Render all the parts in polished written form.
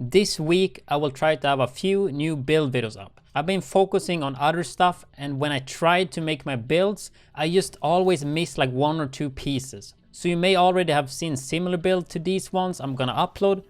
This week I will try to have a few new build videos up. I've been focusing on other stuff, and when I tried to make my builds, I just always miss like 1 or 2 pieces. So you may already have seen similar builds to these ones I'm gonna upload,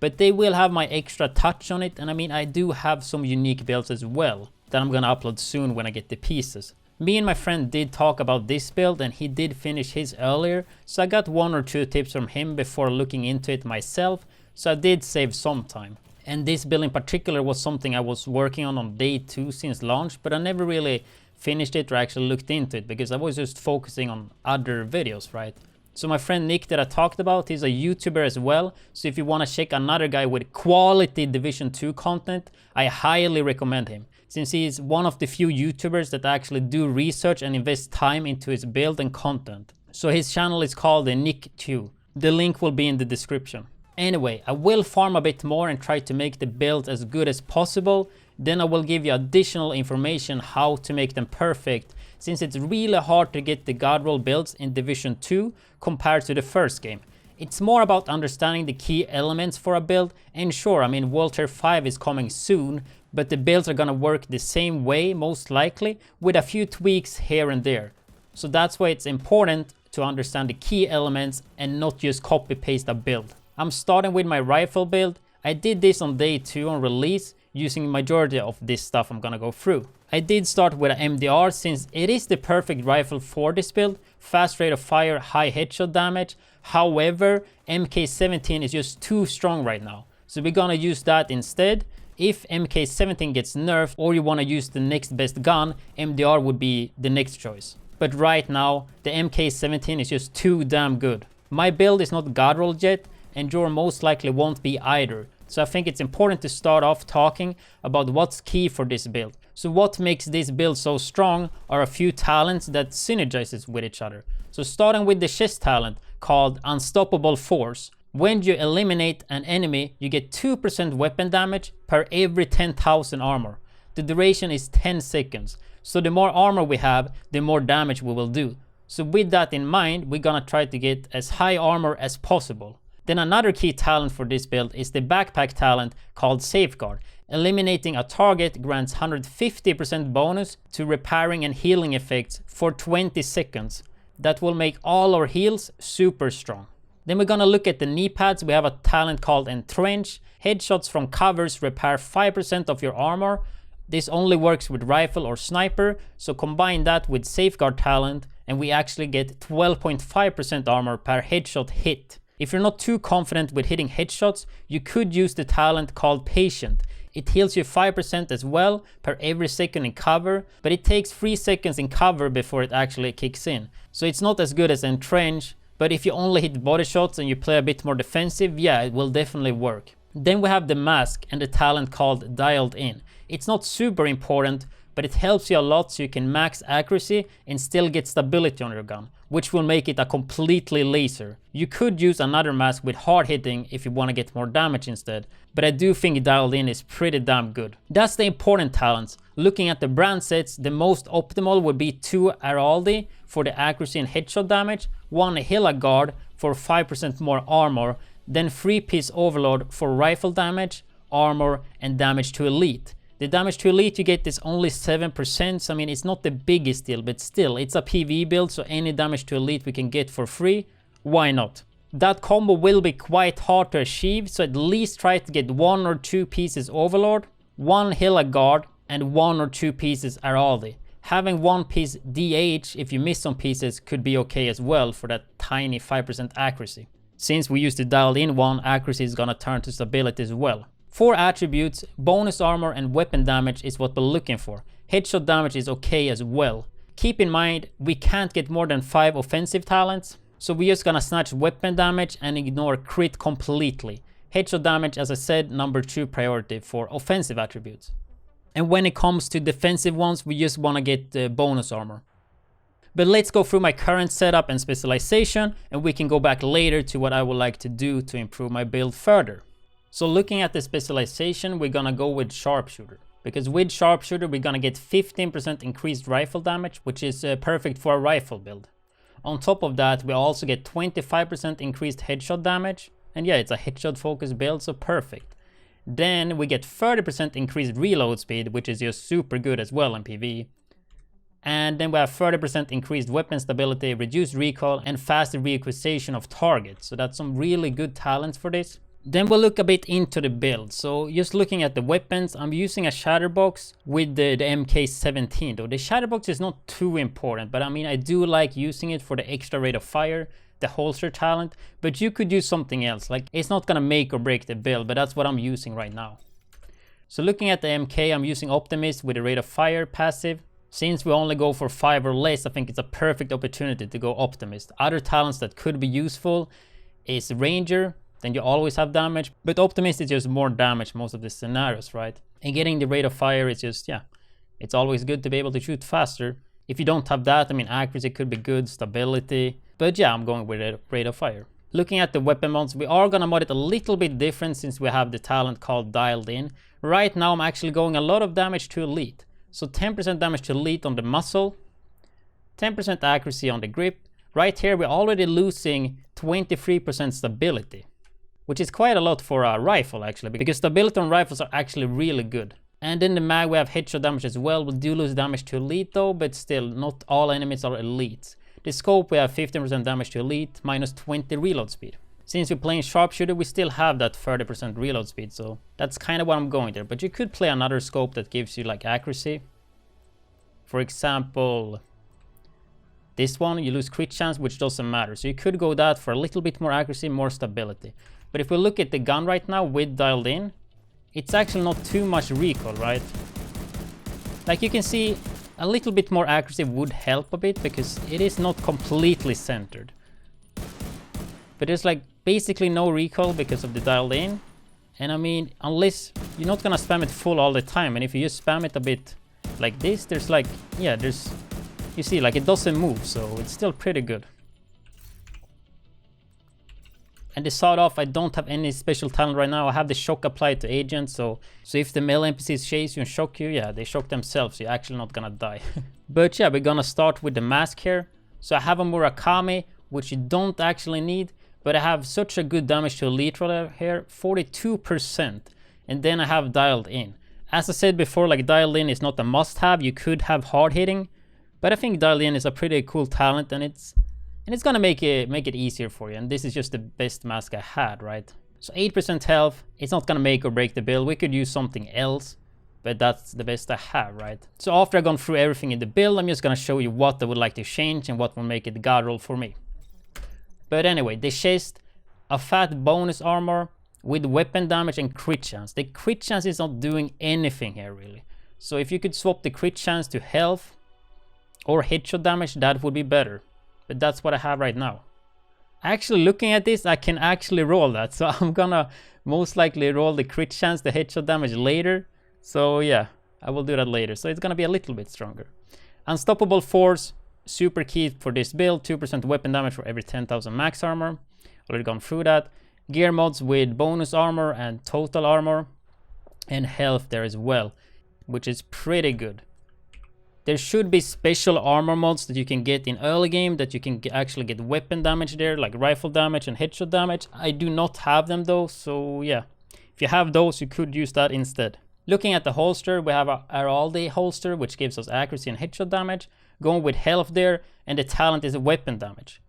but they will have my extra touch on it. And I mean, I do have some unique builds as well that I'm gonna upload soon when I get the pieces. Me and my friend did talk about this build, and he did finish his earlier, so I got 1 or 2 tips from him before looking into it myself, so I did save some time. And this build in particular was something I was working on day 2 since launch, but I never really finished it or actually looked into it because I was just focusing on other videos, right? So my friend Nick that I talked about, he's a YouTuber as well, so if you want to check another guy with quality Division 2 content, I highly recommend him, since he is one of the few YouTubers that actually do research and invest time into his build and content. So his channel is called Nick2. The link will be in the description. Anyway, I will farm a bit more and try to make the build as good as possible. Then I will give you additional information how to make them perfect, since it's really hard to get the God roll builds in Division 2 compared to the first game. It's more about understanding the key elements for a build, and sure, I mean World Tier 5 is coming soon, but the builds are gonna work the same way most likely, with a few tweaks here and there. So that's why it's important to understand the key elements and not just copy paste a build. I'm starting with my rifle build. I did this on day 2 on release, using majority of this stuff I'm gonna go through. I did start with an MDR since it is the perfect rifle for this build. Fast rate of fire, high headshot damage. However, MK17 is just too strong right now, so we're gonna use that instead. If MK17 gets nerfed or you wanna use the next best gun, MDR would be the next choice. But right now, the MK17 is just too damn good. My build is not God rolled yet, and your most likely won't be either. So I think it's important to start off talking about what's key for this build. So what makes this build so strong are a few talents that synergizes with each other. So starting with the chest talent called Unstoppable Force. When you eliminate an enemy, you get 2% weapon damage per every 10,000 armor. The duration is 10 seconds. So the more armor we have, the more damage we will do. So with that in mind, we're gonna try to get as high armor as possible. Then another key talent for this build is the backpack talent called Safeguard. Eliminating a target grants 150% bonus to repairing and healing effects for 20 seconds. That will make all our heals super strong. Then we're gonna look at the knee pads. We have a talent called Entrench. Headshots from covers repair 5% of your armor. This only works with rifle or sniper, so combine that with Safeguard talent and we actually get 12.5% armor per headshot hit. If you're not too confident with hitting headshots, you could use the talent called Patient. It heals you 5% as well per every second in cover, but it takes 3 seconds in cover before it actually kicks in. So it's not as good as Entrench, but if you only hit body shots and you play a bit more defensive, yeah, it will definitely work. Then we have the mask and the talent called Dialed In. It's not super important, but it helps you a lot so you can max accuracy and still get stability on your gun, which will make it a completely laser. You could use another mask with hard hitting if you want to get more damage instead, but I do think Dialed In is pretty damn good. That's the important talents. Looking at the brand sets, the most optimal would be 2 airaldi for the accuracy and headshot damage, 1 Gila guard for 5% more armor, then 3-piece overlord for rifle damage, armor, and damage to elite. The damage to elite you get is only 7%, so I mean it's not the biggest deal, but still it's a PVE build, so any damage to elite we can get for free, why not? That combo will be quite hard to achieve, so at least try to get 1 or 2 pieces overlord, 1 Gila guard, and 1 or 2 pieces airaldi. Having 1 piece DH if you miss some pieces could be okay as well for that tiny 5% accuracy. Since we used the dialed in one, accuracy is gonna turn to stability as well. For attributes, bonus armor and weapon damage is what we're looking for. Headshot damage is okay as well. Keep in mind, we can't get more than 5 offensive talents, so we're just gonna snatch weapon damage and ignore crit completely. Headshot damage, as I said, number 2 priority for offensive attributes. And when it comes to defensive ones, we just wanna get the bonus armor. But let's go through my current setup and specialization, and we can go back later to what I would like to do to improve my build further. So looking at the specialization, we're gonna go with sharpshooter. Because with sharpshooter, we're gonna get 15% increased rifle damage, which is perfect for a rifle build. On top of that, we also get 25% increased headshot damage. And yeah, it's a headshot focused build, so perfect. Then we get 30% increased reload speed, which is just super good as well in PvE. And then we have 30% increased weapon stability, reduced recoil, and faster reacquisition of targets. So that's some really good talents for this. Then we'll look a bit into the build. So just looking at the weapons, I'm using a Shatterbox with the MK17. Though the Shatterbox is not too important, but I mean, I do like using it for the extra rate of fire, the holster talent, but you could use something else. Like, it's not gonna make or break the build, but that's what I'm using right now. So looking at the MK, I'm using Optimist with a rate of fire passive. Since we only go for 5 or less, I think it's a perfect opportunity to go Optimist. Other talents that could be useful is Ranger, then you always have damage, but Optimist is just more damage most of the scenarios, right? And getting the rate of fire is just, yeah, it's always good to be able to shoot faster. If you don't have that, I mean, accuracy could be good, stability, but yeah, I'm going with a rate of fire. Looking at the weapon mods, we are gonna mod it a little bit different since we have the talent called Dialed In. Right now, I'm actually going a lot of damage to Elite. So 10% damage to Elite on the muzzle, 10% accuracy on the grip. Right here, we're already losing 23% stability, which is quite a lot for a rifle actually, because stability on rifles are actually really good. And in the mag, we have headshot damage as well. We do lose damage to Elite though, but still, not all enemies are Elites. The scope, we have 15% damage to Elite, minus 20 reload speed. Since we're playing Sharpshooter, we still have that 30% reload speed, so that's kind of what I'm going there. But you could play another scope that gives you like accuracy. For example, this one, you lose crit chance, which doesn't matter. So you could go that for a little bit more accuracy, more stability. But if we look at the gun right now with Dialed In, it's actually not too much recoil, right? Like you can see, a little bit more accuracy would help a bit because it is not completely centered. But there's like basically no recoil because of the Dialed In. And I mean, unless you're not gonna spam it full all the time, and if you just spam it a bit like this, there's like, yeah, there's, you see, like it doesn't move, so it's still pretty good. And the sawed off, I don't have any special talent right now. I have the shock applied to agents, so if the male NPCs chase you and shock you, yeah, they shock themselves, so you're actually not gonna die. But yeah, we're gonna start with the mask here. So I have a Murakami, which you don't actually need, but I have such a good damage to Elite right here, 42%. And then I have Dialed In. As I said before, like Dialed In is not a must-have. You could have hard hitting, but I think Dialed In is a pretty cool talent, and it's gonna make it easier for you. And this is just the best mask I had, right? So 8% health. It's not gonna make or break the build. We could use something else, but that's the best I have, right? So after I've gone through everything in the build, I'm just gonna show you what I would like to change and what will make it god roll for me. But anyway, they chased a fat bonus armor with weapon damage and crit chance. The crit chance is not doing anything here really. So if you could swap the crit chance to health or headshot damage, that would be better. But that's what I have right now. Actually, looking at this, I can actually roll that. So I'm gonna most likely roll the crit chance, the headshot damage later. So yeah, I will do that later. So it's gonna be a little bit stronger. Unstoppable Force, super key for this build. 2% weapon damage for every 10,000 max armor. Already gone through that. Gear mods with bonus armor and total armor. And health there as well, which is pretty good. There should be special armor mods that you can get in early game that you can actually get weapon damage there, like rifle damage and headshot damage. I do not have them though, so yeah. If you have those, you could use that instead. Looking at the holster, we have our airaldi holster, which gives us accuracy and headshot damage. Going with health there, and the talent is weapon damage.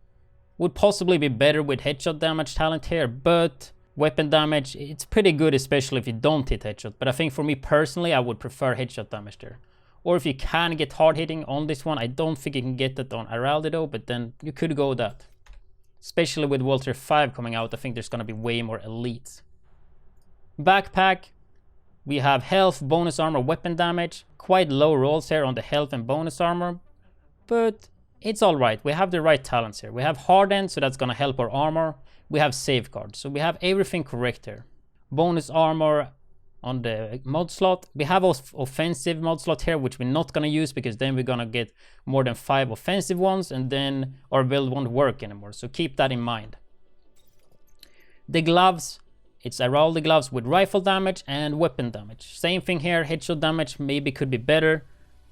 Would possibly be better with headshot damage talent here, but weapon damage, it's pretty good, especially if you don't hit headshot. But I think for me personally, I would prefer headshot damage there. Or if you can get hard hitting on this one, I don't think you can get that on airaldi though, but then you could go that. Especially with Walter 5 coming out, I think there's gonna be way more elites. Backpack, we have health, bonus armor, weapon damage. Quite low rolls here on the health and bonus armor, but it's all right. We have the right talents here. We have hardened, so that's gonna help our armor. We have safeguard, so we have everything correct here. Bonus armor on the mod slot. We have offensive mod slot here, which we're not gonna use because then we're gonna get more than 5 offensive ones and then our build won't work anymore. So keep that in mind. The gloves, it's airaldi gloves with rifle damage and weapon damage. Same thing here, headshot damage maybe could be better,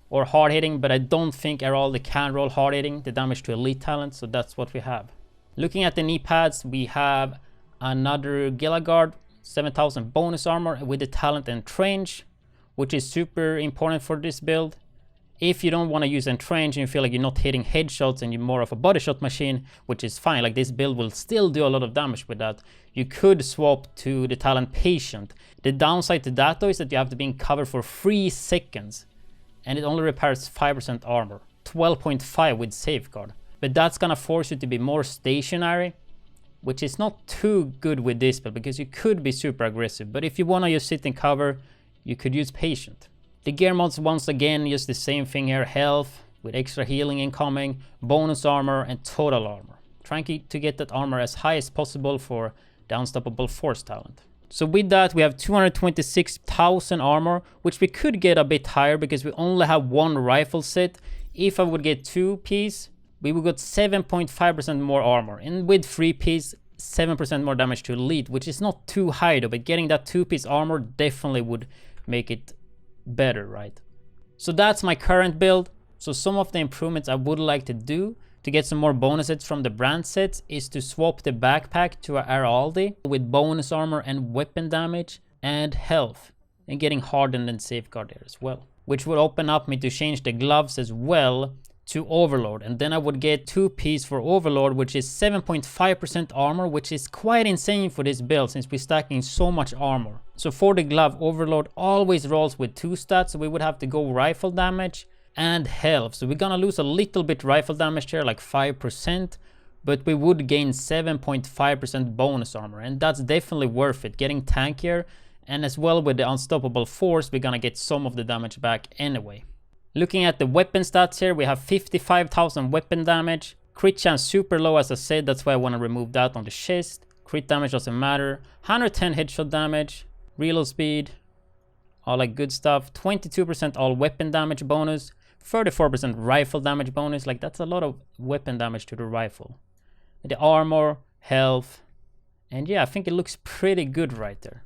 or hard hitting, but I don't think airaldi can roll hard hitting, the damage to elite talent, so that's what we have. Looking at the knee pads, we have another Gila guard. 7,000 bonus armor with the talent entrench, which is super important for this build. If you don't want to use entrench and you feel like you're not hitting headshots and you're more of a body shot machine, which is fine, like this build will still do a lot of damage with that, you could swap to the talent patient. The downside to that though is that you have to be in cover for 3 seconds and it only repairs 5% armor, 12.5 with safeguard. But that's gonna force you to be more stationary, which is not too good with this build because you could be super aggressive. But if you want to just sit in cover, you could use patient. The gear mods, once again, just the same thing here. Health with extra healing incoming, bonus armor and total armor. Trying to get that armor as high as possible for the unstoppable force talent. So with that, we have 226,000 armor, which we could get a bit higher because we only have 1 rifle set. If I would get 2-piece, we would get 7.5% more armor. And with 3-piece, 7% more damage to elite, which is not too high though, but getting that 2-piece armor definitely would make it better, right? So that's my current build. So some of the improvements I would like to do to get some more bonuses from the brand sets is to swap the backpack to an airaldi with bonus armor and weapon damage and health, and getting hardened and safeguard there as well, which would open up me to change the gloves as well to overlord, and then I would get 2-piece for overlord, which is 7.5% armor, which is quite insane for this build since we're stacking so much armor. So for the glove, overlord always rolls with 2 stats, so we would have to go rifle damage and health. So we're gonna lose a little bit rifle damage here, like 5%, but we would gain 7.5% bonus armor, and that's definitely worth it, getting tankier. And as well with the unstoppable force, we're gonna get some of the damage back anyway. Looking at the weapon stats here, we have 55,000 weapon damage. Crit chance super low, as I said, that's why I want to remove that on the chest. Crit damage doesn't matter. 110 headshot damage, reload speed, all that good stuff. 22% all weapon damage bonus, 34% rifle damage bonus. Like that's a lot of weapon damage to the rifle. The armor, health, and yeah, I think it looks pretty good right there.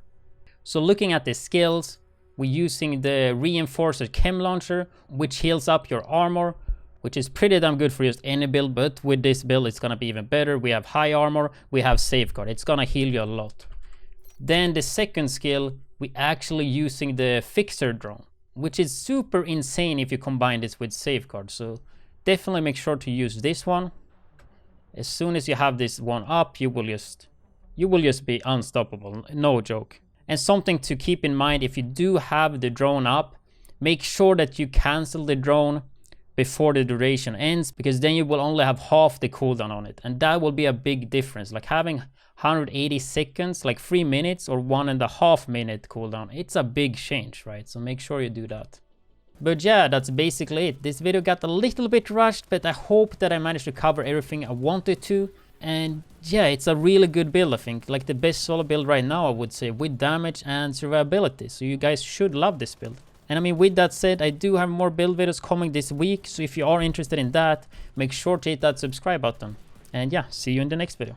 So looking at the skills, we're using the reinforcer chem launcher, which heals up your armor, which is pretty damn good for just any build, but with this build it's gonna be even better. We have high armor, we have safeguard, it's gonna heal you a lot. Then the second skill, we actually using the fixer drone, which is super insane if you combine this with safeguard. So definitely make sure to use this one. As soon as you have this one up, you will just be unstoppable, no joke. And something to keep in mind, if you do have the drone up, make sure that you cancel the drone before the duration ends, because then you will only have half the cooldown on it, and that will be a big difference. Like having 180 seconds, like 3 minutes or 1.5 minute cooldown, it's a big change, right? So make sure you do that. But yeah, that's basically it. This video got a little bit rushed, but I hope that I managed to cover everything I wanted to. And yeah, it's a really good build, I think. Like the best solo build right now, I would say, with damage and survivability. So you guys should love this build. And I mean, with that said, I do have more build videos coming this week. So if you are interested in that, make sure to hit that subscribe button. And yeah, see you in the next video.